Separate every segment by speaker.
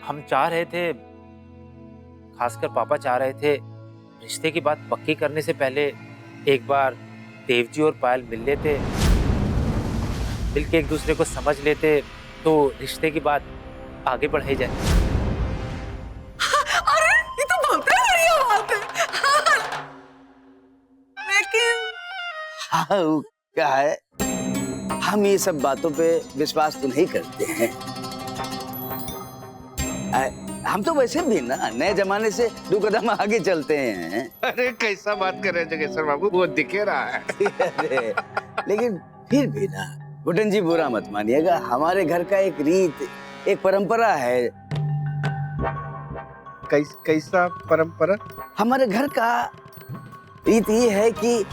Speaker 1: हम चाह रहे थे, खासकर पापा चाह रहे थे, रिश्ते की बात पक्की करने से पहले एक बार देवजी और पायल मिल लेते, मिलके एक दूसरे को समझ लेते, तो रिश्ते की बात आगे बढ़ाई जाए।
Speaker 2: अरे ये तो बहुत बढ़िया बात है। लेकिन
Speaker 3: हाँ, क्या है, हम ये सब बातों पे विश्वास तो नहीं करते हैं। हम तो वैसे भी ना नए जमाने से 2 कदम आगे चलते हैं।
Speaker 4: अरे कैसा बात कर रहे हैं जगेश्वर बाबू, वो दिखे रहा है।
Speaker 3: अरे, लेकिन फिर भी ना गुड्डन जी बुरा मत मानिएगा, हमारे घर का एक रीत, एक परंपरा है।
Speaker 4: कैसा परंपरा?
Speaker 3: हमारे घर का रीत ये है कि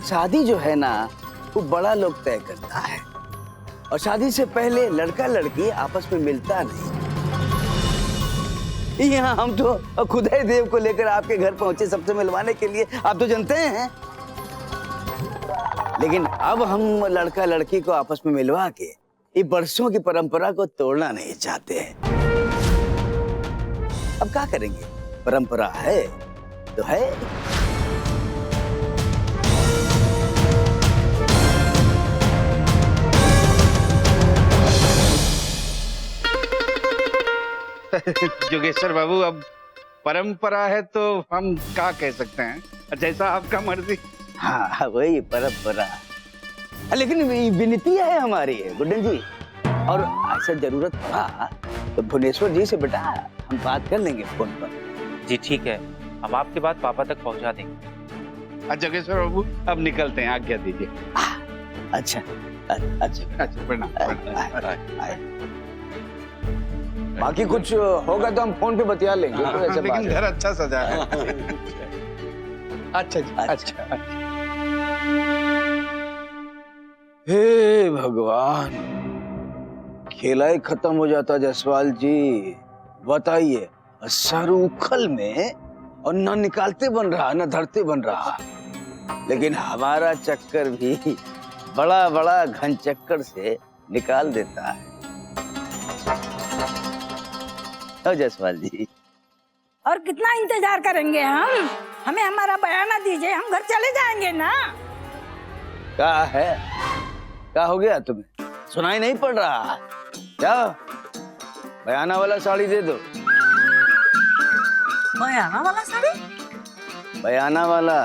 Speaker 3: शादी जो है ना वो बड़ा लोग तय करता है, और शादी से पहले लड़का लड़की आपस में मिलता नहीं। यहाँ हम तो खुदा ही देव को लेकर आपके घर पहुंचे सबसे मिलवाने के लिए, आप तो जानते हैं। लेकिन अब हम लड़का लड़की को आपस में मिलवा के ये बरसों की परंपरा को तोड़ना नहीं चाहते हैं। अब क्या करेंगे, परंपरा है तो है।
Speaker 4: जोगेश्वर बाबू, अब परंपरा है तो हम क्या कह सकते हैं, जैसा आपका मर्जी।
Speaker 3: हाँ वही परंपरा, लेकिन विनती है हमारी गुड्डन जी, और ऐसा जरूरत पड़ा तो भुवनेश्वर जी से बेटा हम बात कर लेंगे फोन पर।
Speaker 1: जी ठीक है, हम आपकी बात पापा तक पहुंचा देंगे।
Speaker 4: जोगेश्वर बाबू अब निकलते हैं, आज्ञा दीजिए।
Speaker 3: अच्छा अच्छा
Speaker 4: अच्छा, प्रणाम।
Speaker 3: बाकी कुछ होगा तो हम फोन पे बतिया लेंगे। तो ऐसे
Speaker 4: लेकिन घर अच्छा सजा है। अच्छा जी,
Speaker 3: अच्छा। हे भगवान, खेला ही खत्म हो जाता जसवाल जी। बताइए, सर उखल में और न निकालते बन रहा न धरते बन रहा, लेकिन हमारा चक्कर भी बड़ा बड़ा घन चक्कर से निकाल देता है। जसवाल जी,
Speaker 2: और कितना इंतजार करेंगे हम? हमें हमारा बयाना दीजिए, हम घर चले जाएंगे ना।
Speaker 3: क्या है, क्या हो गया तुम्हें, सुनाई नहीं पड़ रहा? जाओ बयाना वाला साड़ी दे दो।
Speaker 2: बयाना वाला साड़ी?
Speaker 3: बयाना वाला।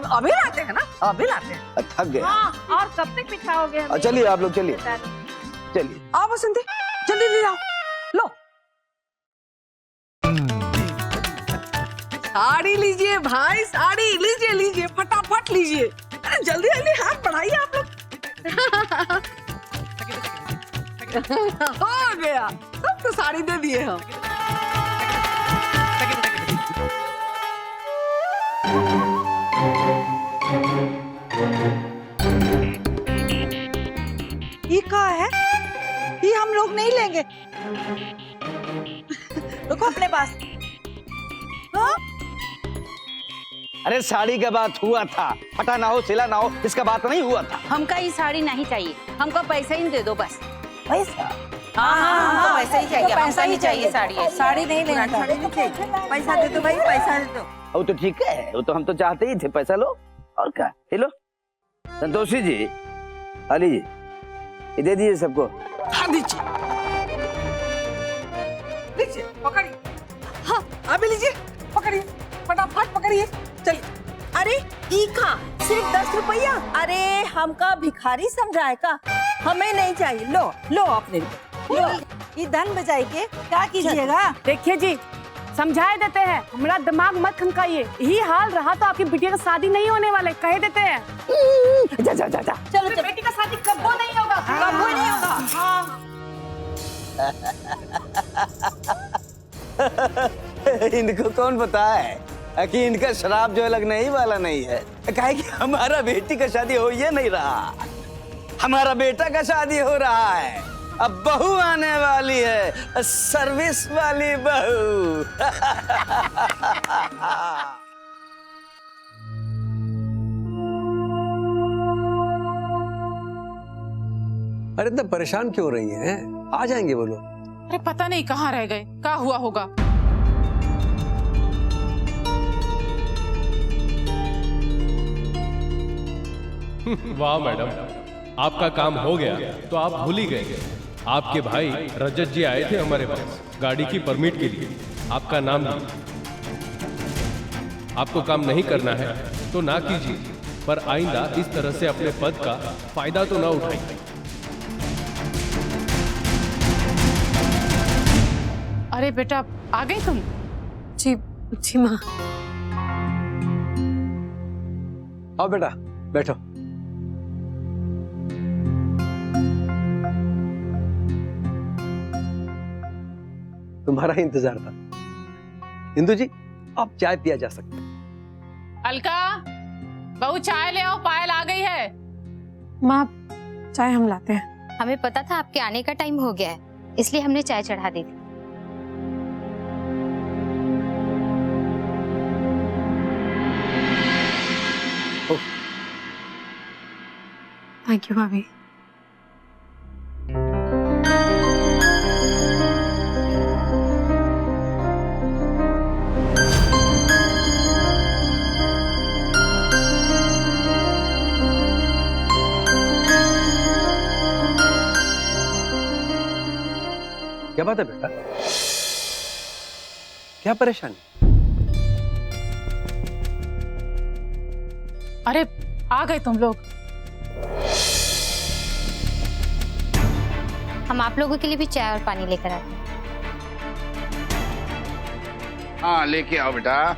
Speaker 2: अभी लाते हैं ना, अभी लाते हैं।
Speaker 3: थक गया।
Speaker 5: और कब तक बिठाओगे?
Speaker 3: चलिए आप लोग चलिए चलिए।
Speaker 2: आओ बसंती, जल्दी ले आओ। लो साड़ी लीजिए भाई, साड़ी लीजिए, लीजिए फटाफट लीजिए। अरे जल्दी जल्दी हाथ बढ़ाइए आप लोग। हो गया, सबको साड़ी दे दिए हम। ये क्या है? ये हम लोग नहीं लेंगे। रुको अपने पास। हाँ?
Speaker 3: अरे साड़ी का बात हुआ था, फटा ना हो सिला ना हो, इसका बात नहीं हुआ था।
Speaker 5: हमका ये साड़ी नहीं चाहिए, हमको पैसा ही दे दो बस।
Speaker 2: पैसा?
Speaker 5: हाँ, हमको पैसा ही चाहिए,
Speaker 2: पैसा ही चाहिए।
Speaker 5: साड़ी।
Speaker 2: साड़ी नहीं लेना, साड़ी नहीं चाहिए। पैसा दे दो भाई, पैसा दे दो।
Speaker 3: वो तो ठीक है, वो तो हम तो चाहते ही थे, पैसा लो और क्या। ये लो संतोषी जी, अली जी, ये दे दीजिए सबको।
Speaker 2: हाँ दीजिए, लीजिए पकड़िए। हाँ अभी लीजिए, पकड़िए फटाफट पकड़िए। चलिए।
Speaker 6: अरे ईखा सिर्फ 10 रुपया? अरे हमका भिखारी समझाए का? हमें नहीं चाहिए, लो लो अपने लो। ये धन बचाई के क्या कीजिएगा?
Speaker 7: देखिए जी, समझाए देते हैं, हमारा दिमाग मत खनकाइए। यही हाल रहा तो आपकी बिटिया का शादी नहीं होने वाले, कह देते हैं।
Speaker 3: जा जा जा जा।
Speaker 6: चलो चलो।
Speaker 7: बेटी का शादी कब्बो नहीं होगा,
Speaker 6: कब्बो नहीं होगा। हाँ।
Speaker 3: इनको कौन पता है कि इनका शराब जो है लगने ही वाला नहीं है। काहे कि हमारा बेटी का शादी हो ही नहीं रहा, हमारा बेटा का शादी हो रहा है। अब बहू आने वाली है, सर्विस वाली बहू।
Speaker 8: अरे इतना परेशान क्यों रही हैं? आ जाएंगे वो लोग।
Speaker 9: अरे पता नहीं कहाँ रह गए, क्या हुआ होगा।
Speaker 10: वाह मैडम, आपका काम हो गया तो आप भूल ही गए। आपके भाई रजत जी आए थे हमारे पास गाड़ी की परमिट के लिए, आपका नाम लिया। आपको काम नहीं करना है तो ना कीजिए, पर आइंदा इस तरह से अपने पद का फायदा तो ना उठाइए।
Speaker 9: अरे बेटा, आ गई तुम?
Speaker 7: जी जी माँ।
Speaker 8: आओ बेटा, बैठो। तुम्हारा ही इंतजार था। इंदु जी, अब चाय पिया जा सकता है।
Speaker 9: अलका, बहू चाय ले आओ, पायल आ गई है।
Speaker 7: माँ, चाय हम लाते हैं।
Speaker 11: हमें पता था आपके आने का टाइम हो गया है, इसलिए हमने चाय चढ़ा दी थी।
Speaker 7: थैंक यू भाभी।
Speaker 8: क्या बात है बेटा? क्या परेशानी?
Speaker 9: अरे आ गए तुम लोग।
Speaker 11: हम आप लोगों के लिए भी चाय और पानी लेकर आते हैं।
Speaker 4: हाँ, लेके आओ बेटा।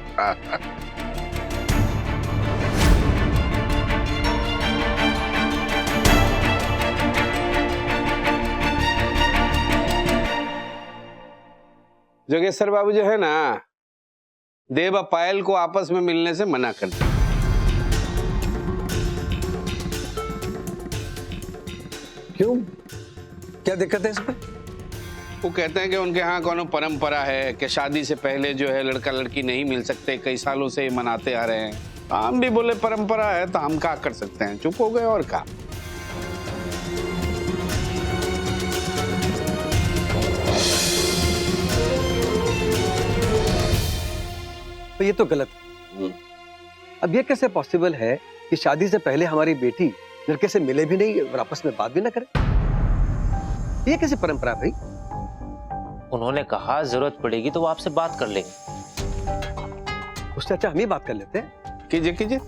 Speaker 4: जोगेश्वर बाबू जो है ना, देव और पायल को आपस में मिलने से मना कर दिया।
Speaker 8: क्यों? क्या दिक्कत है इसमें?
Speaker 4: वो कहते हैं कि उनके यहाँ कोनो परंपरा है कि शादी से पहले जो है लड़का लड़की नहीं मिल सकते, कई सालों से ये मनाते आ रहे हैं। हम भी बोले परंपरा है तो हम क्या कर सकते हैं, चुप हो गए और क्या।
Speaker 8: तो ये तो गलत है। अब ये कैसे पॉसिबल है कि शादी से पहले हमारी बेटी लड़के से मिले भी नहीं और आपस में बात भी ना करे? ये कैसी परंपरा भाई?
Speaker 1: उन्होंने कहा जरूरत पड़ेगी तो वो आपसे बात कर लेंगे।
Speaker 8: उससे अच्छा हम ही बात कर लेते हैं।
Speaker 4: कीजिए कीजिए।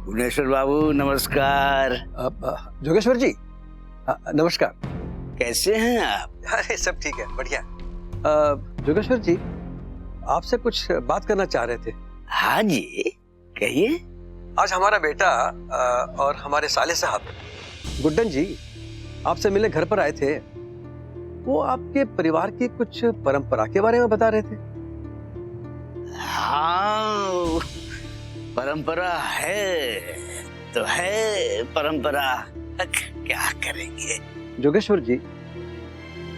Speaker 3: भुवनेश्वर बाबू नमस्कार।
Speaker 8: जोगेश्वर जी नमस्कार।
Speaker 3: कैसे हैं आप?
Speaker 8: अरे सब ठीक है, बढ़िया। जोगेश्वर जी, आपसे कुछ बात करना चाह रहे थे।
Speaker 3: हाँ जी, कहिए।
Speaker 8: आज हमारा बेटा और हमारे साले साहब गुड्डन जी आपसे मिलने घर पर आए थे। वो आपके परिवार की कुछ परंपरा के बारे में बता रहे थे।
Speaker 3: हाँ, परंपरा है तो है परंपरा, क्या करेंगे।
Speaker 8: जोगेश्वर जी,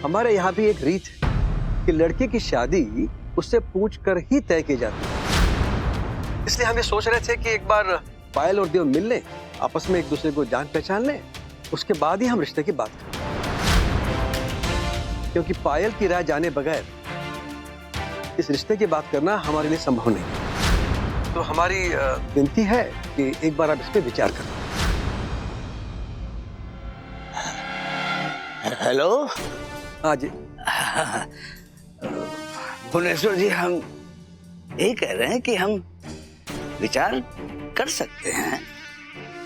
Speaker 8: हमारे यहाँ भी एक रीत है कि लड़के की शादी उससे पूछकर ही तय की जाती है। इसलिए हम ये सोच रहे थे कि एक बार पायल और देव मिल लें, आपस में एक दूसरे को जान पहचान लें, उसके बाद ही हम रिश्ते की बात करें। क्योंकि पायल की राय जाने बगैर इस रिश्ते की बात करना हमारे लिए संभव नहीं। तो हमारी विनती है कि एक बार आप इस पे विचार करें।
Speaker 3: हेलो।
Speaker 8: हाँ जी।
Speaker 3: भुवनेश्वर जी, हम यही कह रहे हैं कि हम विचार कर सकते हैं,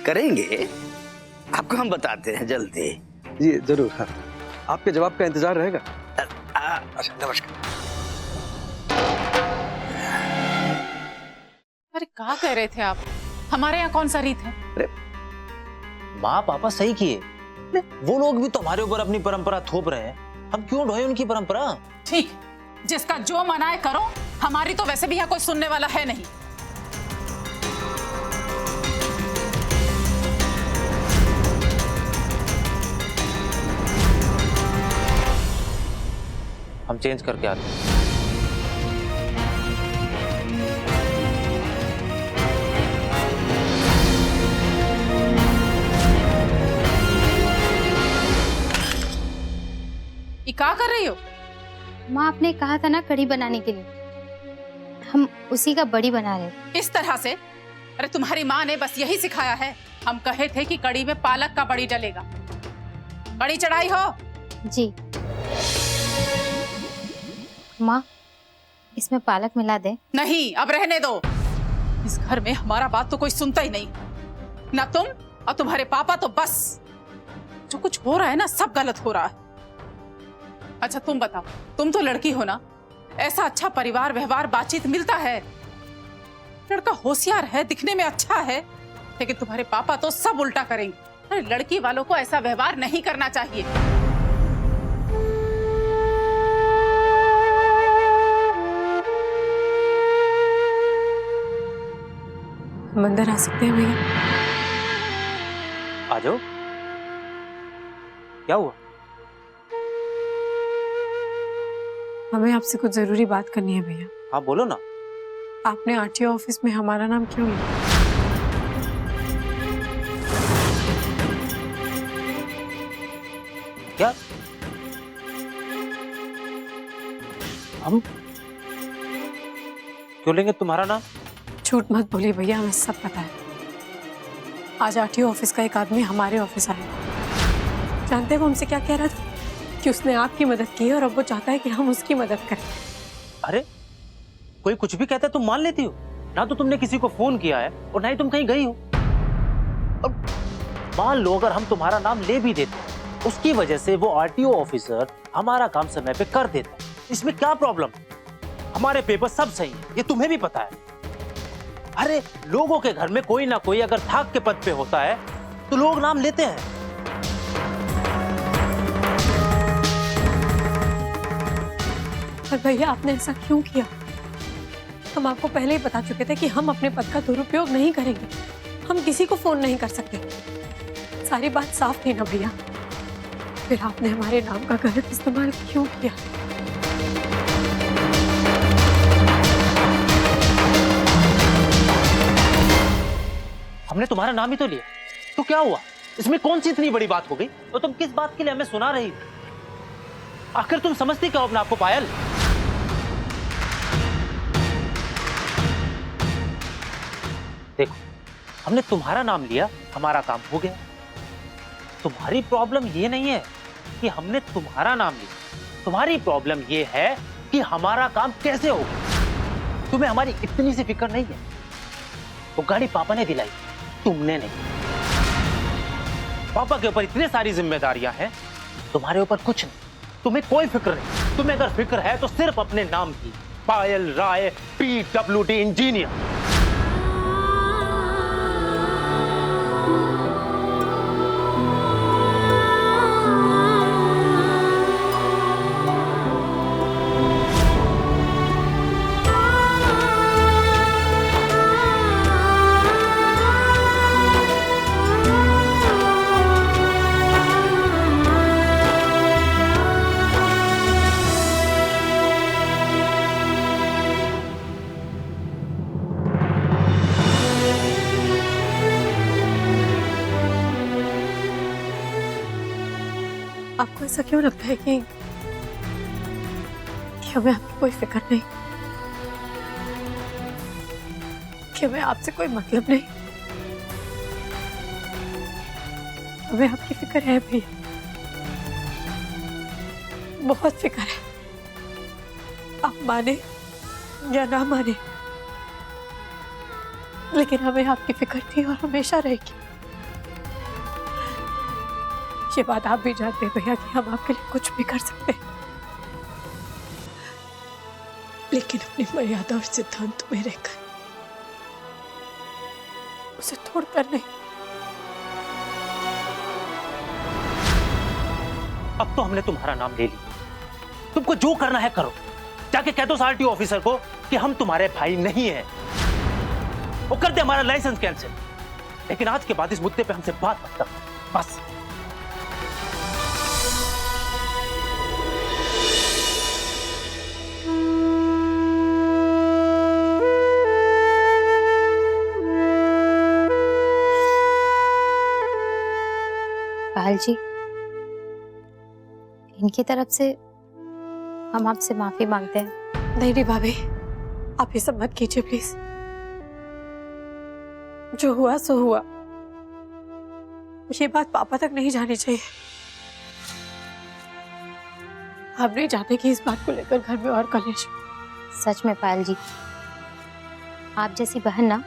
Speaker 3: करेंगे। आपको हम बताते हैं जल्दी।
Speaker 8: जी जरूर। हाँ, आपके जवाब का इंतजार रहेगा। अच्छा, नमस्कार।
Speaker 9: अरे क्या कह रहे थे आप? हमारे यहाँ कौन सा रीत है?
Speaker 8: अरे
Speaker 1: माँ पापा सही किए, वो लोग भी तो हमारे ऊपर अपनी परंपरा थोप रहे हैं, हम क्यों ढोए उनकी परंपरा?
Speaker 9: ठीक, जिसका जो मनाए करो, हमारी तो वैसे भी यहाँ कोई सुनने वाला है नहीं।
Speaker 1: हम चेंज करके आते हैं।
Speaker 9: ये क्या कर रही हो?
Speaker 11: माँ आपने कहा था ना कढ़ी बनाने के लिए, हम उसी का बड़ी बना रहे थे।
Speaker 9: इस तरह से? अरे तुम्हारी माँ ने बस यही सिखाया है। हम कहे थे कि कढ़ी में पालक का बड़ी डलेगा। कढ़ी चढ़ाई हो?
Speaker 11: जी माँ, इसमें पालक मिला दे।
Speaker 9: नहीं, अब रहने दो। इस घर में हमारा बात तो कोई सुनता ही नहीं, ना तुम और तुम्हारे पापा। तो बस जो कुछ हो रहा है ना, सब गलत हो रहा है। अच्छा तुम बताओ, तुम तो लड़की हो ना, ऐसा अच्छा परिवार व्यवहार बातचीत मिलता है। लड़का होशियार है, दिखने में अच्छा है, लेकिन तुम्हारे पापा तो सब उल्टा करेंगे। अरे लड़की वालों को ऐसा व्यवहार नहीं करना चाहिए।
Speaker 12: हम अंदर आ सकते हैं भैया?
Speaker 1: आ जाओ। क्या हुआ?
Speaker 12: हमें आपसे कुछ जरूरी बात करनी है भैया।
Speaker 1: हाँ बोलो ना।
Speaker 12: आपने आरटीओ ऑफिस में हमारा नाम क्यों लिया?
Speaker 1: क्या? हम क्यों लेंगे तुम्हारा नाम?
Speaker 12: झूठ मत बोलिए भैया, हमें सब पता है। आज आरटीओ ऑफिस का एक आदमी हमारे ऑफिस आया। जानते हो वो हमसे क्या कह रहा था? कि उसने आपकी मदद की है और अब वो चाहता है कि हम उसकी मदद करें।
Speaker 1: अरे कोई कुछ भी कहता है तुम मान लेती हो? ना तो तुमने किसी को फोन किया है और ना ही तुम कहीं गई हो। और मान लो अगर हम तुम्हारा नाम ले भी देते, उसकी वजह से वो आरटीओ ऑफिसर हमारा काम समय पे कर देता, इसमें क्या प्रॉब्लम? हमारे पेपर सब सही है, ये तुम्हें भी पता है। अरे लोगों के घर में कोई ना कोई अगर थाक के पद पे होता है तो लोग नाम लेते हैं।
Speaker 12: पर भैया आपने ऐसा क्यों किया? हम आपको पहले ही बता चुके थे कि हम अपने पद का दुरुपयोग नहीं करेंगे। हम किसी को फोन नहीं कर सकते। सारी बात साफ थी ना भैया? फिर आपने हमारे नाम का गलत इस्तेमाल क्यों किया?
Speaker 1: हमने तुम्हारा नाम ही तो लिया, तो क्या हुआ? इसमें कौन सी इतनी बड़ी बात हो गई? तो तुम किस बात के लिए हमें सुना रही थी? आखिर तुम समझती क्या हो अपने आप को पायल? देखो, हमने तुम्हारा नाम लिया, हमारा काम हो गया। तुम्हारी प्रॉब्लम ये नहीं है कि हमने तुम्हारा नाम लिया, तुम्हारी प्रॉब्लम ये है कि हमारा काम कैसे होगा। तुम्हें हमारी इतनी सी फिक्र नहीं है। वो गाड़ी पापा ने दिलाई, तुमने नहीं। पापा के ऊपर इतनी सारी जिम्मेदारियां हैं, तुम्हारे ऊपर कुछ नहीं। तुम्हें कोई फिक्र नहीं। तुम्हें अगर फिक्र है तो सिर्फ अपने नाम की, पायल राय PWD इंजीनियर।
Speaker 12: आपको ऐसा क्यों लगता है कि हमें आपकी कोई फिक्र नहीं, कि हमें आपसे कोई मतलब नहीं? हमें आपकी फिक्र है भैया, बहुत फिक्र है। आप माने या ना माने, लेकिन हमें आपकी फिक्र थी और हमेशा रहेगी। ये बात आप भी जानते हैं भैया कि हम आपके लिए कुछ भी कर सकते हैं, लेकिन अपनी मर्यादा और सिद्धांत में रहकर, उसे तोड़कर नहीं।
Speaker 1: अब तो हमने तुम्हारा नाम ले लिया, तुमको जो करना है करो। जाके कह दो आरटीओ ऑफिसर को कि हम तुम्हारे भाई नहीं हैं, वो कर दे हमारा लाइसेंस कैंसिल। लेकिन आज के बाद इस मुद्दे पे हमसे बात मत कर, बस।
Speaker 11: पायल जी, इनकी तरफ से हम आपसे माफी मांगते हैं।
Speaker 12: नहीं नहीं भाभी, आप ये सब मत कीजिए प्लीज। जो हुआ सो हुआ, ये बात पापा तक नहीं जानी चाहिए। हम नहीं चाहते कि इस बात को लेकर घर में और कलेश।
Speaker 11: सच में पायल जी, आप जैसी बहन ना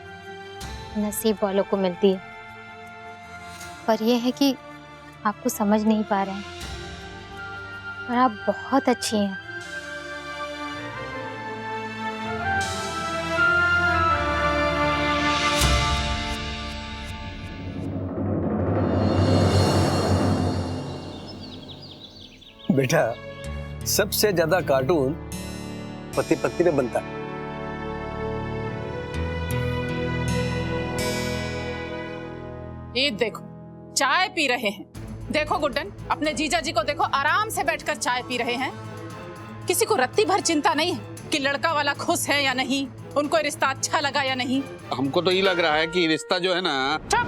Speaker 11: नसीब वालों को मिलती है, पर यह है कि आपको समझ नहीं पा रहे हैं। और आप बहुत अच्छी हैं।
Speaker 8: बेटा, सबसे ज्यादा कार्टून पति पत्नी में बनता है।
Speaker 9: ये देखो चाय पी रहे हैं। देखो गुड्डन, अपने जीजा जी को देखो, आराम से बैठकर चाय पी रहे हैं। किसी को रत्ती भर चिंता नहीं है कि लड़का वाला खुश है या नहीं, उनको रिश्ता अच्छा लगा या नहीं।
Speaker 4: हमको तो ये लग रहा है कि रिश्ता जो है ना।
Speaker 9: चुप!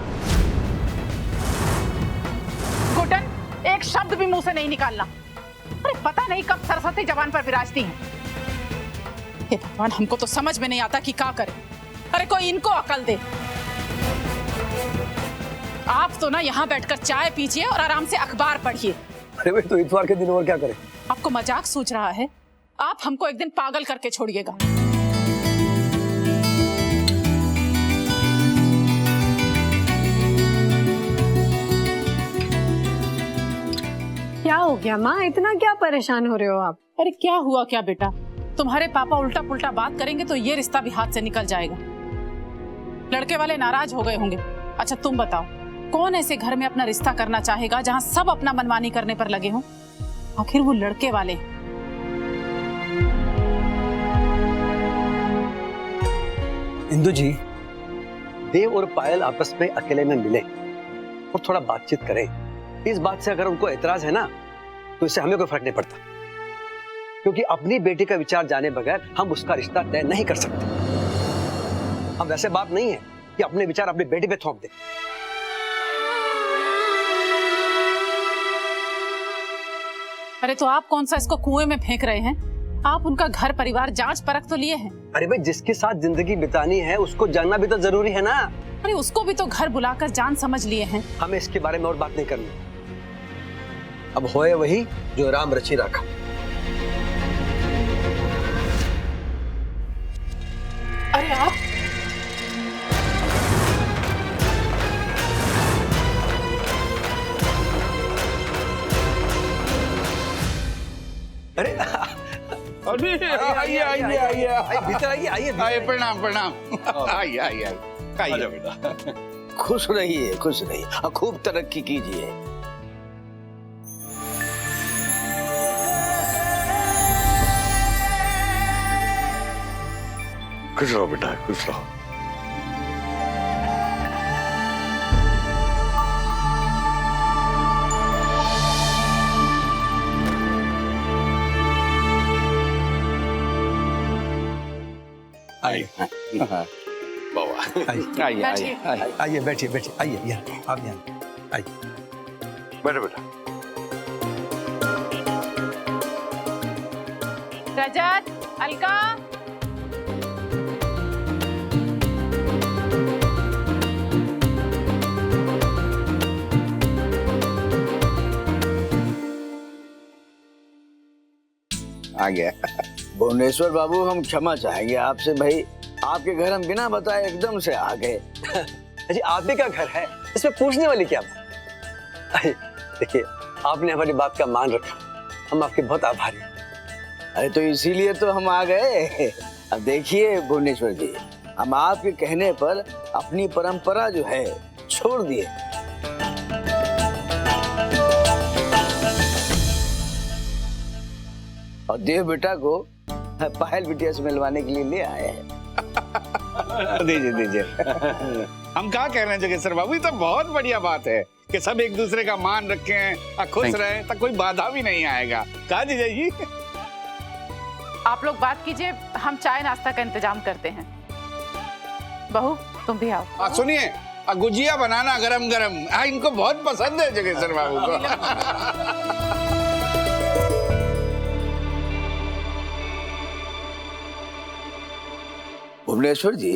Speaker 9: गुड्डन, एक शब्द भी मुंह से नहीं निकालना। अरे पता नहीं कब सरस्वती जबान पर विराजती हैं। हे भगवान, हमको तो समझ में नहीं आता कि क्या करें। अरे कोई इनको अकल दे। आप तो ना यहाँ बैठकर चाय पीजिए और आराम से अखबार पढ़िए।
Speaker 8: अरे भाई, तो इतवार के दिन और क्या करें?
Speaker 9: आपको मजाक सूझ रहा है? आप हमको एक दिन पागल करके छोड़िएगा।
Speaker 12: क्या हो गया माँ, इतना क्या परेशान हो रहे हो आप?
Speaker 9: अरे क्या हुआ क्या बेटा, तुम्हारे पापा उल्टा पुल्टा बात करेंगे तो ये रिश्ता भी हाथ से निकल जाएगा। लड़के वाले नाराज हो गए होंगे। अच्छा तुम बताओ, कौन ऐसे घर में अपना रिश्ता करना चाहेगा जहां सब अपना मनमानी करने पर लगे हों? आखिर वो लड़के वाले।
Speaker 8: इंदु जी, देव और पायल आपस में अकेले में मिले और थोड़ा बातचीत करें। इस बात से अगर उनको एतराज है ना, तो इससे हमें कोई फर्क नहीं पड़ता, क्योंकि अपनी बेटी का विचार जाने बगैर हम उसका रिश्ता तय नहीं कर सकते। हम वैसे बात नहीं है कि अपने विचार अपनी बेटी पे थोप दें।
Speaker 9: अरे तो आप कौन सा इसको कुएं में फेंक रहे हैं? आप उनका घर परिवार जांच परख तो लिए हैं। अरे
Speaker 8: भाई, जिसके साथ जिंदगी बितानी है उसको जानना भी तो जरूरी है ना।
Speaker 9: अरे उसको भी तो घर बुलाकर जान समझ लिए हैं।
Speaker 8: हमें इसके बारे में और बात नहीं करनी। अब होए वही जो राम रची रखा।
Speaker 9: अरे आप
Speaker 8: अरे
Speaker 4: आइए आइए आइए
Speaker 8: भीतर आइए,
Speaker 4: आइए। प्रणाम प्रणाम। आइए आइए आइए बेटा।
Speaker 3: खुश रहिए, खुश रहिए, खूब तरक्की कीजिए।
Speaker 4: खुश रहो बेटा, खुश रहो।
Speaker 8: आइए
Speaker 4: बाबा आइए आइए
Speaker 8: आइए, बैठिए बैठिए, आइए यहाँ, आप यहाँ आइए,
Speaker 4: बैठो बेटा।
Speaker 9: रजत, अलका,
Speaker 4: आ गया।
Speaker 3: भुवनेश्वर बाबू, हम क्षमा चाहेंगे आपसे भाई, आपके घर हम बिना बताए एकदम से आ गए।
Speaker 8: अजी आप ही का घर है, इसमें पूछने वाली क्या बात? देखिए, आपने हमारी बात का मान रखा, हम आपके बहुत आभारी हैं।
Speaker 3: अरे तो इसीलिए तो हम आ गए। अब देखिए भुवनेश्वर जी, हम आपके कहने पर अपनी परंपरा जो है छोड़ दिए। और देव बेटा को पायल बिटिया से मिलवाने के लिए ले आए हैं।
Speaker 4: दीजिए दीजिए। हम क्या कह रहे हैं जोगेश्वर बाबू, ये तो बहुत बढ़िया बात है कि सब एक दूसरे का मान रखें, खुश रहें, तो कोई बाधा भी नहीं आएगा। कहा जीजा जी?
Speaker 9: आप लोग बात कीजिए, हम चाय नाश्ता का इंतजाम करते हैं। बहू तुम भी आओ।
Speaker 4: सुनिए, और गुजिया बनाना गरम गरम। इनको बहुत पसंद है जगेश्वर बाबू को।
Speaker 3: भुवनेश्वर जी,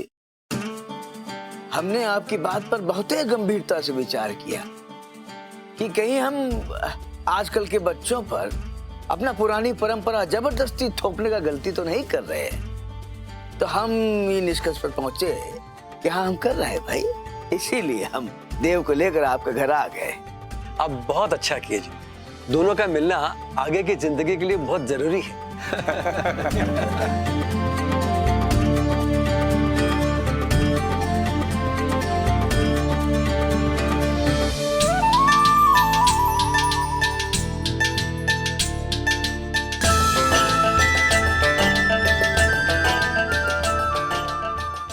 Speaker 3: हमने आपकी बात पर बहुत ही गंभीरता से विचार किया कि कहीं हम आजकल के बच्चों पर अपना पुरानी परंपरा जबरदस्ती थोपने का गलती तो नहीं कर रहे हैं। तो हम ये निष्कर्ष पर पहुंचे कि हाँ, हम कर रहे हैं भाई। इसीलिए हम देव को लेकर आपके घर आ गए।
Speaker 8: आप बहुत अच्छा किए जी। दोनों का मिलना आगे की जिंदगी के लिए बहुत जरूरी है।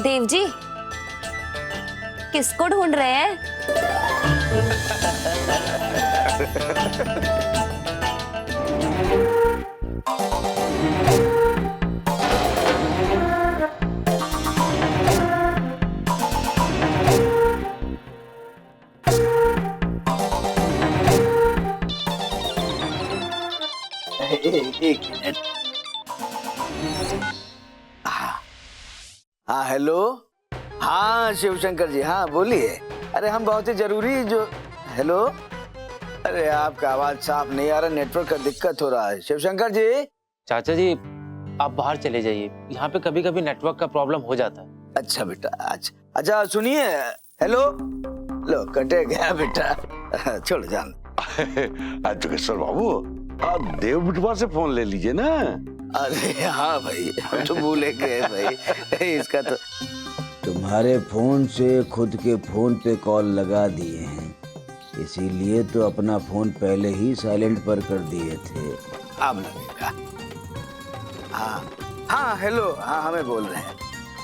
Speaker 13: देव जी, किसको ढूंढ रहे हैं?
Speaker 3: एक मिनट। हाँ, हेलो। हाँ शिवशंकर जी, हाँ बोलिए। अरे हम बहुत ही जरूरी जो। हेलो। अरे आपका आवाज साफ नहीं आ रहा, नेटवर्क का दिक्कत हो रहा है। शिवशंकर जी।
Speaker 1: चाचा जी, आप बाहर चले जाइए, यहाँ पे कभी कभी नेटवर्क का प्रॉब्लम हो जाता है।
Speaker 3: अच्छा बेटा, अच्छा सुनिए। हेलो। लो, कटे गया बेटा। छोड़ जान।
Speaker 14: जोगेश्वर बाबू, आप देव बिटवा से फोन ले लीजिए ना।
Speaker 3: अरे हाँ भाई, हम तो भूले गए भाई। इसका तो तुम्हारे फोन से खुद के फोन पे कॉल लगा दिए हैं, इसीलिए तो अपना फोन पहले ही साइलेंट पर कर दिए थे। अब लगेगा। हाँ हेलो। हाँ, हमें बोल रहे हैं।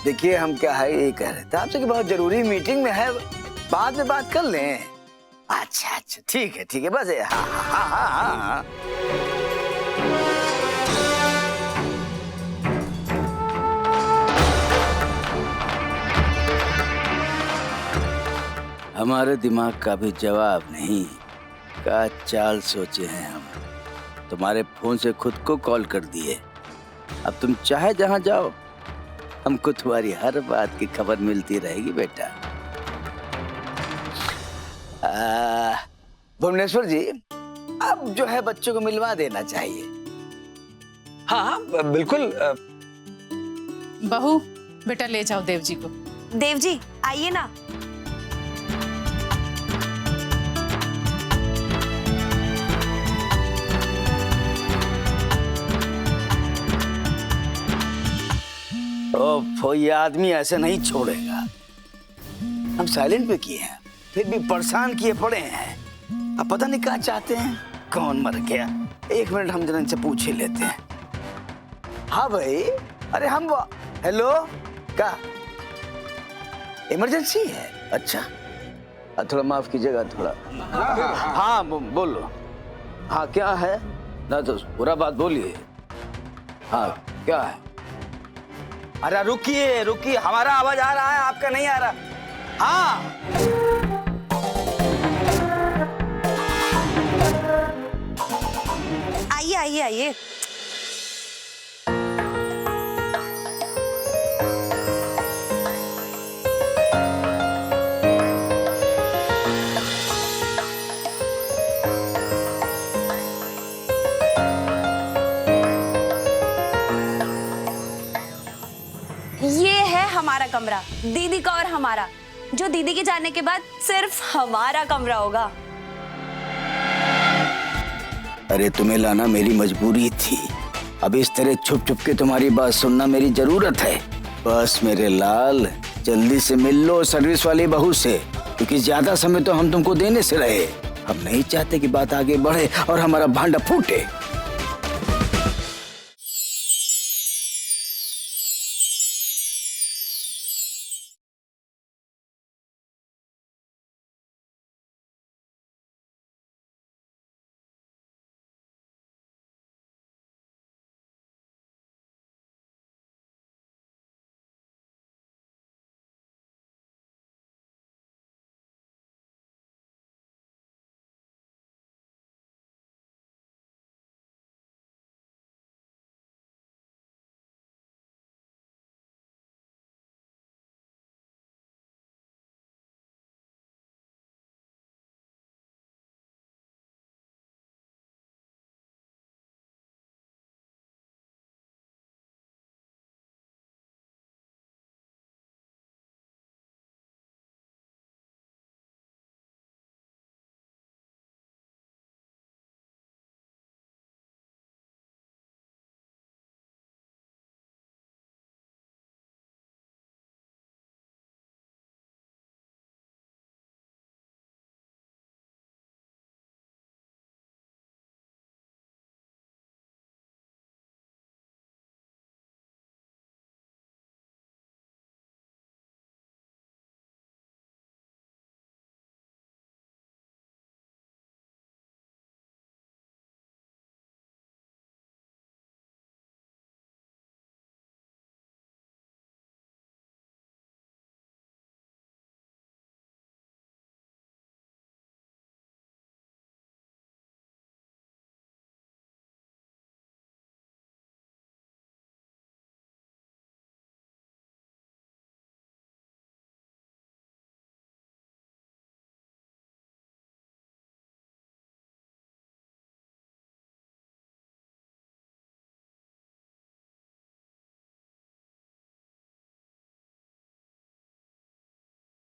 Speaker 3: देखिए, हम क्या है ये कह रहे थे आपसे कि बहुत जरूरी मीटिंग में है, बाद में बात कर लें। अच्छा ठीक है बस। हाँ। हमारे दिमाग का भी जवाब नहीं, क्या चाल सोचे हैं हम। तुम्हारे फोन से खुद को कॉल कर दिए। अब तुम चाहे जहां जाओ, हमको तुम्हारी हर बात की खबर मिलती रहेगी बेटा। भुवनेश्वर जी, अब जो है बच्चों को मिलवा देना चाहिए।
Speaker 8: हाँ बिल्कुल।
Speaker 9: बहू, बेटा ले जाओ देव जी को।
Speaker 13: देव जी आइए ना।
Speaker 3: ये आदमी ऐसे नहीं छोड़ेगा। हम साइलेंट पे किए हैं, फिर भी परेशान किए पड़े हैं। अब पता नहीं क्या चाहते हैं, कौन मर गया। एक मिनट, हम जरा इनसे पूछ ही लेते हैं। हाँ भाई, अरे हम हेलो, क्या इमरजेंसी है? अच्छा, थोड़ा माफ कीजिएगा, थोड़ा। हाँ बोलो। हाँ क्या है ना, तो पूरा बात बोलिए। हाँ क्या है? अरे रुकिए, हमारा आवाज आ रहा है, आपका नहीं आ रहा। हाँ
Speaker 13: आइए। ये है हमारा कमरा, दीदी का और हमारा, जो दीदी के जाने के बाद सिर्फ हमारा कमरा होगा।
Speaker 3: अरे तुम्हें लाना मेरी मजबूरी थी। अब इस तरह छुप छुप के तुम्हारी बात सुनना मेरी जरूरत है। बस मेरे लाल, जल्दी से मिल लो सर्विस वाली बहू से, क्योंकि ज्यादा समय तो हम तुमको देने से रहे। हम नहीं चाहते कि बात आगे बढ़े और हमारा भांडा फूटे।